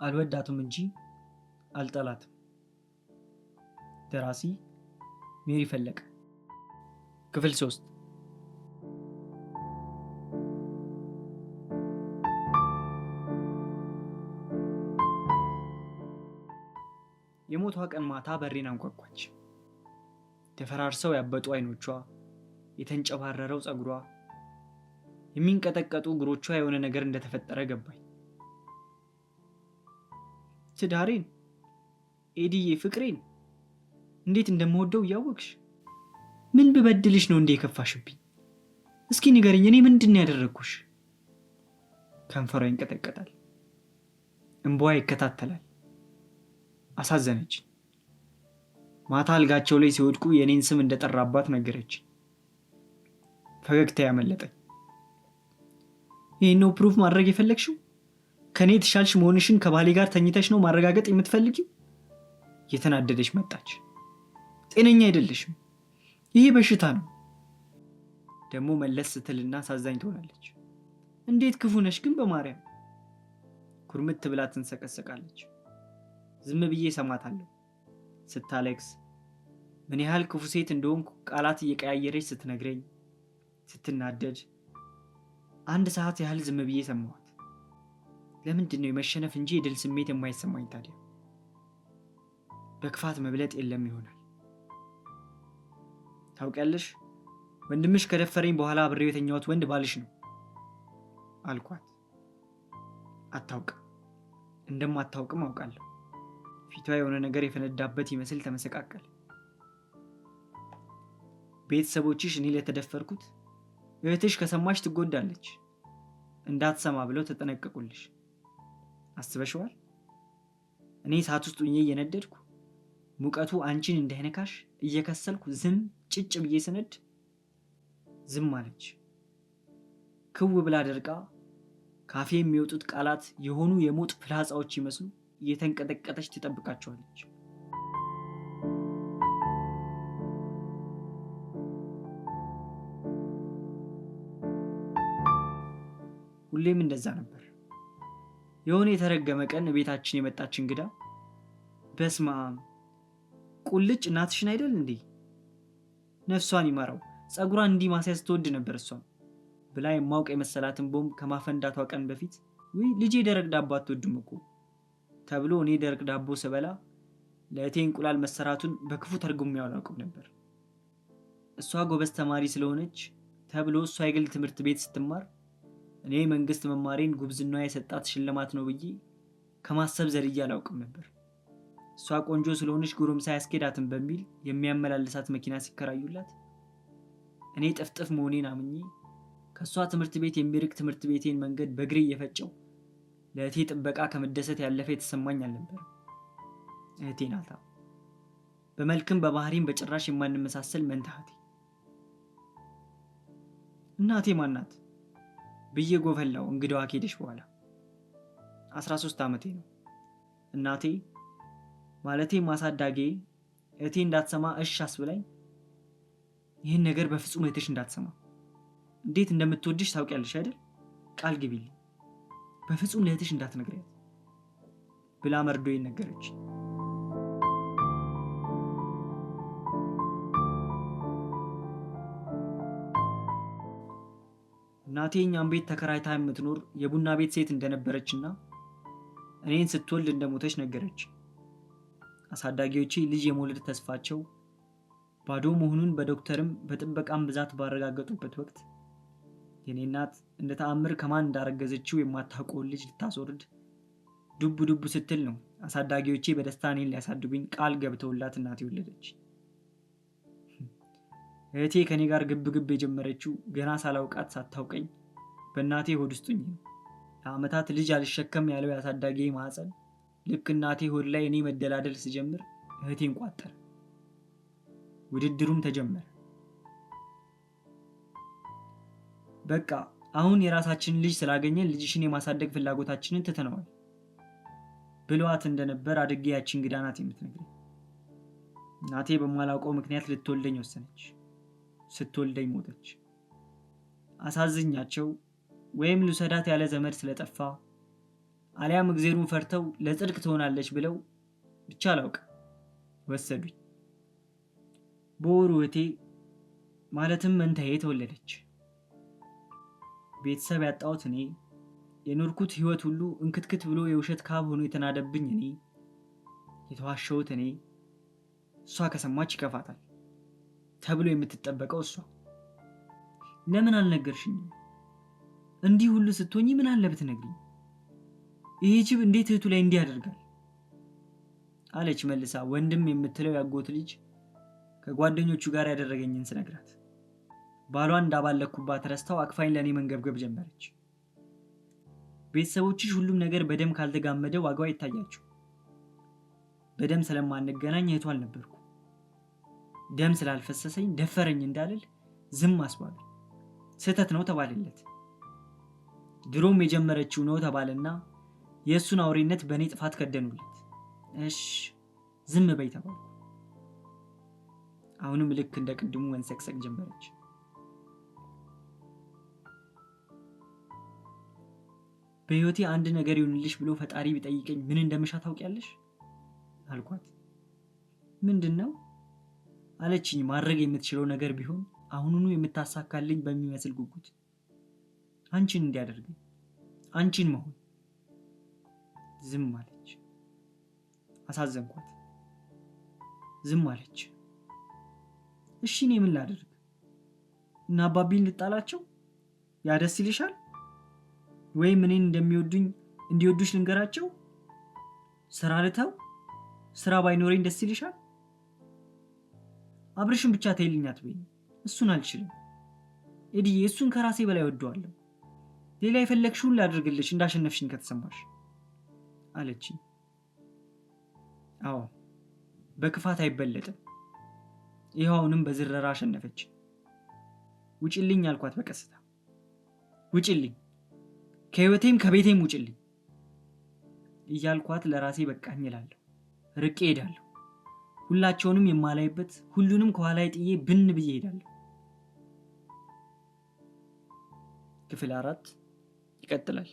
አልወዳትም እንጂ አልጠላትም። ደራሲ ሜሪ ፈለቀ። ክፍል 3። የሞቷ ቀን ማታ በሬን አንኳኳች። ተፈራርሰው ያበጡ አይኖቿ፣ የተንጨባረረው ፀጉሯ፣ የሚንቀጠቀጡ እግሮቿ የሆነ ነገር እንደተፈጠረ ገባኝ። ትዳሬን፣ ኤዲዬ፣ ፍቅሬን እንዴት እንደምወደው እያወቅሽ ምን ብበድልሽ ነው እንዴ የከፋሽብኝ? እስኪ ንገረኝ፣ እኔ ምንድን ነው ያደረግኩሽ? ከንፈሯ ይንቀጠቀጣል፣ እንባዋ ይከታተላል። አሳዘነች። ማታ አልጋቸው ላይ ሲወድቁ የኔን ስም እንደጠራባት ነገረች። ፈገግታ ያመለጠኝ። ይህን ነው ፕሩፍ ማድረግ የፈለግሽው? ከኔ የተሻልሽ መሆንሽን ከባሌ ጋር ተኝተሽ ነው ማረጋገጥ የምትፈልጊው? የተናደደች መጣች። ጤነኛ አይደለሽም፣ ይሄ በሽታ ነው። ደግሞ መለስ ስትልና አሳዛኝ ትሆናለች። እንዴት ክፉ ነሽ ግን በማርያም። ኩርምት ብላ ትንሰቀሰቃለች። ዝም ብዬ ሰማታለሁ። ስታለቅስ ምን ያህል ክፉ ሴት እንደሆንኩ ቃላት እየቀያየረች ስትነግረኝ፣ ስትናደድ 1 ሰዓት ያህል ዝም ብዬ ሰማኋት። ለምንድን ነው የመሸነፍ እንጂ የድል ስሜት የማይሰማኝ ታዲያ? በክፋት መብለጥ የለም ይሆናል። ታውቂያለሽ፣ ወንድምሽ ከደፈረኝ በኋላ አብሬው የተኛሁት ወንድ ባልሽ ነው አልኳት። አታውቅም። እንደማታውቅም አውቃለሁ። ፊቷ የሆነ ነገር የፈነዳበት ይመስል ተመሰቃቀለ። ቤተሰቦችሽ እኔ ለተደፈርኩት እህትሽ ከሰማሽ ትጎዳለች እንዳትሰማ ብለው ተጠነቀቁልሽ። አስበሽዋል? እኔ እሳት ውስጥ ሆኜ እየነደድኩ ሙቀቱ አንቺን እንዳይነካሽ እየከሰልኩ ዝም ጭጭ ብዬ ስነድ ዝም አለች። ክው ብላ ደርቃ ካፌ የሚወጡት ቃላት የሆኑ የሞት ፍላጻዎች ይመስሉ እየተንቀጠቀጠች ትጠብቃቸዋለች። ሁሌም እንደዛ ነበር። የሆነ የተረገመ ቀን ቤታችን የመጣች እንግዳ በስማም ቁልጭ እናትሽን አይደል እንዴ? ነፍሷን ይማረው፣ ፀጉሯን እንዲህ ማስያዝ ትወድ ነበር እሷን ብላ የማውቅ የመሰላትን ቦምብ ከማፈንዳቷ ቀን በፊት ውይ ልጄ ደረቅ ዳቦ አትወድም እኮ ተብሎ እኔ ደረቅ ዳቦ ስበላ ለእቴ እንቁላል መሰራቱን በክፉ ተርጉሜ አላውቅም ነበር። እሷ ጎበዝ ተማሪ ስለሆነች ተብሎ እሷ የግል ትምህርት ቤት ስትማር እኔ መንግስት መማሬን ጉብዝናዋ የሰጣት ሽልማት ነው ብዬ ከማሰብ ዘልዬ አላውቅም ነበር። እሷ ቆንጆ ስለሆነች ጎረምሳ ያስኬዳትን በሚል የሚያመላልሳት መኪና ሲከራዩላት እኔ ጥፍጥፍ መሆኔን አምኜ ከእሷ ትምህርት ቤት የሚርቅ ትምህርት ቤቴን መንገድ በእግሬ እየፈጨው ለእቴ ጥበቃ ከመደሰት ያለፈ የተሰማኝ አልነበር። እህቴ ናታ። በመልክም በባህሪም በጭራሽ የማንመሳሰል መንታ እህቴ። እናቴ ማናት ብዬ ጎፈላው እንግዳዋ ከሄደች በኋላ። 13 ዓመቴ ነው። እናቴ ማለቴ ማሳዳጌ እህቴ እንዳትሰማ እሺ አስብላኝ፣ ይህን ነገር በፍጹም እህትሽ እንዳትሰማ፣ እንዴት እንደምትወድሽ ታውቂያለሽ አይደል? ቃል ግቢልኝ፣ በፍጹም ለእህትሽ እንዳትነግሪያት ብላ መርዶዬን ነገረች። እናቴ እኛም ቤት ተከራይታ የምትኖር የቡና ቤት ሴት እንደነበረችና እኔን ስትወልድ እንደሞተች ነገረች። አሳዳጊዎቼ ልጅ የመውለድ ተስፋቸው ባዶ መሆኑን በዶክተርም በጥበቃም ብዛት ባረጋገጡበት ወቅት የኔ እናት እንደ ተአምር ከማን እንዳረገዘችው የማታውቀውን ልጅ ልታስወርድ ዱብ ዱብ ስትል ነው አሳዳጊዎቼ በደስታ እኔን ሊያሳድጉኝ ቃል ገብተውላት እናቴ ወለደች። እህቴ ከኔ ጋር ግብ ግብ የጀመረችው ገና ሳላውቃት ሳታውቀኝ በእናቴ ሆድ ውስጥ ሆኜ ነው። ለዓመታት ልጅ አልሸከም ያለው ያሳዳጊ ማህፀን ልክ እናቴ ሆድ ላይ እኔ መደላደል ስጀምር እህቴን ቋጠረ። ውድድሩም ተጀመረ። በቃ አሁን የራሳችንን ልጅ ስላገኘን ልጅሽን የማሳደግ ፍላጎታችንን ትተነዋል ብለዋት እንደነበር አድጌ ያቺ እንግዳ ናት የምትነግረኝ። እናቴ በማላውቀው ምክንያት ልትወልደኝ ወሰነች። ስትወልደኝ ሞተች። አሳዝኛቸው ወይም ልውሰዳት ያለ ዘመድ ስለጠፋ አሊያም እግዚአብሔርን ፈርተው ለጽድቅ ትሆናለች ብለው ብቻ አላውቅም ወሰዱኝ። በወሩ እህቴ ማለትም መንታዬ ተወለደች። ቤተሰብ ያጣሁት እኔ፣ የኖርኩት ህይወት ሁሉ እንክትክት ብሎ የውሸት ካብ ሆኖ የተናደብኝ እኔ፣ የተዋሸሁት እኔ፣ እሷ ከሰማች ይከፋታል ተብሎ የምትጠበቀው እሷ። ለምን አልነገርሽኝም? እንዲህ ሁሉ ስትሆኚ ምን አለ ብትነግሪኝ? ይሄ ጅብ እንዴት እህቱ ላይ እንዲህ ያደርጋል? አለች መልሳ ወንድም የምትለው ያጎት ልጅ ከጓደኞቹ ጋር ያደረገኝን ስነግራት። ባሏን እንዳባለኩባት ረስታው አቅፋኝ ለእኔ መንገብገብ ጀመረች። ቤተሰቦችሽ ሁሉም ነገር በደም ካልተጋመደ ዋጋው አይታያችሁ። በደም ስለማንገናኝ እህቱ አልነበርኩ። ደም ስላልፈሰሰኝ ደፈረኝ እንዳልል ዝም አስባሉ። ስህተት ነው ተባለለት። ድሮም የጀመረችው ነው ተባለና የእሱን አውሬነት በእኔ ጥፋት ከደኑለት። እሽ ዝም በይ ተባልኩ። አሁንም ልክ እንደ ቅድሙ መንሰቅሰቅ ጀመረች። በህይወቴ አንድ ነገር ይሁንልሽ ብሎ ፈጣሪ ቢጠይቀኝ ምን እንደምሻ ታውቂያለሽ? አልኳት። ምንድነው አለችኝ። ማድረግ የምትችለው ነገር ቢሆን አሁኑኑ የምታሳካልኝ በሚመስል ጉጉት። አንቺን እንዲያደርገኝ፣ አንቺን መሆን። ዝም አለች። አሳዘንኳት። ዝም አለች። እሺ እኔ ምን ላደርግ? እና አባቢን ልጣላቸው? ያ ደስ ይልሻል? ወይም እኔን እንደሚወዱኝ እንዲወዱሽ ልንገራቸው? ስራ ልተው? ስራ ባይኖረኝ ደስ ይልሻል? አብርሽን ብቻ ተይልኝ አትበይኝ። እሱን አልችልም ኤዲዬ፣ እሱን ከራሴ በላይ ወደዋለሁ። ሌላ የፈለግሽውን ላድርግልሽ እንዳሸነፍሽኝ ከተሰማሽ አለችኝ። አዎ በክፋት አይበለጥም። ይኸውንም በዝረራ አሸነፈች። ውጭልኝ አልኳት በቀስታ። ውጭልኝ፣ ከህይወቴም ከቤቴም ውጭልኝ እያልኳት ለራሴ በቃኝ እላለሁ። ርቄ ሄዳለሁ። ሁላቸውንም የማላይበት፣ ሁሉንም ከኋላዬ ጥዬ ብን ብዬ ሄዳለሁ። ክፍል 4 ይቀጥላል።